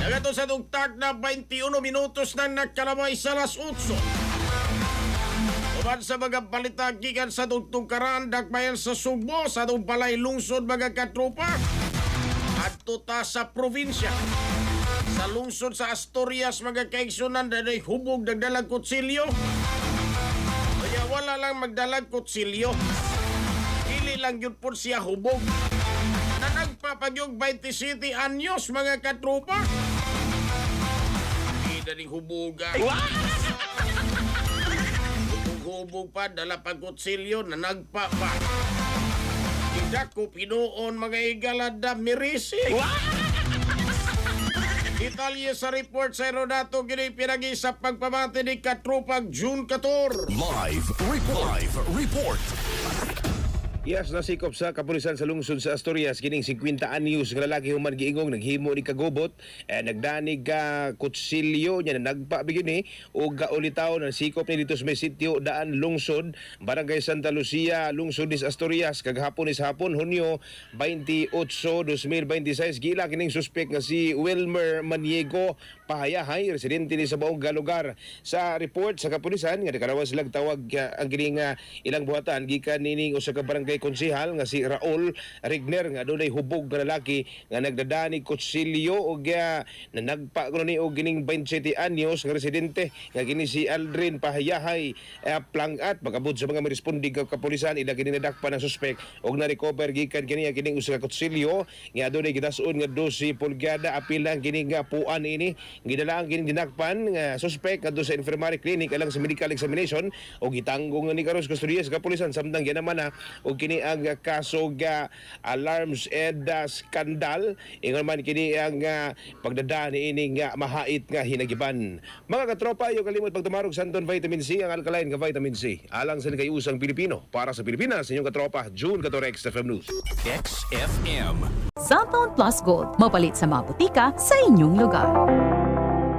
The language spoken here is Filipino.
Nagato sa tugtag na 21 minutos na nagkalamay sa alas 8. Uban sa mga balita gikan sa tugtugkaran dakbayan sa Sugbo sa atong balay lungsod mga katropa. Adto ta sa probinsya. Sa lungsod sa Asturias mga kaigsunan daday hubog nagdalag kutsilyo. Kaya wala lang magdalag kutsilyo. Dili lang yun po siya hubog. Na nagpapagyog 27 anyos mga katropa. Hindi na hubugan. Hubog pa, dala pag kutsilyo na nagpapa. Hindi ko pinuon mga igalada mirisi. Detalye sa report sa Herodato gini pinagi sa pagpamati ni Katropag June 14. Live report. Yes, nasikop sa kapulisan sa lungsod sa Asturias kining 50 anyos nga lalaki human giingong naghimo ni kagubot nagdanig ka kutsilyo nya nagpabigin ni og gaulitaw na sikop ni dito sa may sitio daan lungsod barangay Santa Lucia lungsod sa Asturias kagahapon sa hapon Hunyo 28, 2026 gila kining suspek nga si Wilmer Maniego Pahayahay residente ni sa baong lugar. Sa report sa kapulisan nga nakarawan silang tawag ang kining ilang buhatan gikan nining usa ka barangay konsehal nga si Raul Rigner nga dunay hubog nga lalaki nga nagdadanig kutsilyo og na nagpa kuno ni og gining 27 anyos nga residente nga kini si Aldrin Pahayahay plangat pagabot sa mga respondig ka kapulisan ila kini nadakpan ang suspek og na-recover gikan kini kining usa ka kutsilyo nga dunay gidas-on nga 12 pulgada apil lang kini nga puan ini gidala ang kining dinakpan nga suspek kadto sa infirmary clinic alang sa medical examination og gitanggong ni karos kustodiya sa kapulisan samtang ginaman na og kini ang kaso ga alarms and skandal ingon man kini ang pagdadaan ini nga mahait nga hinagiban. Mga katropa, yung kalimot pagtumarog Santon Vitamin C ang alkaline nga vitamin C alang sa nagayusang Pilipino para sa Pilipinas inyong katropa June 14 XFM News. XFM. Santon Plus Gold, mapalit sa mga butika sa inyong lugar.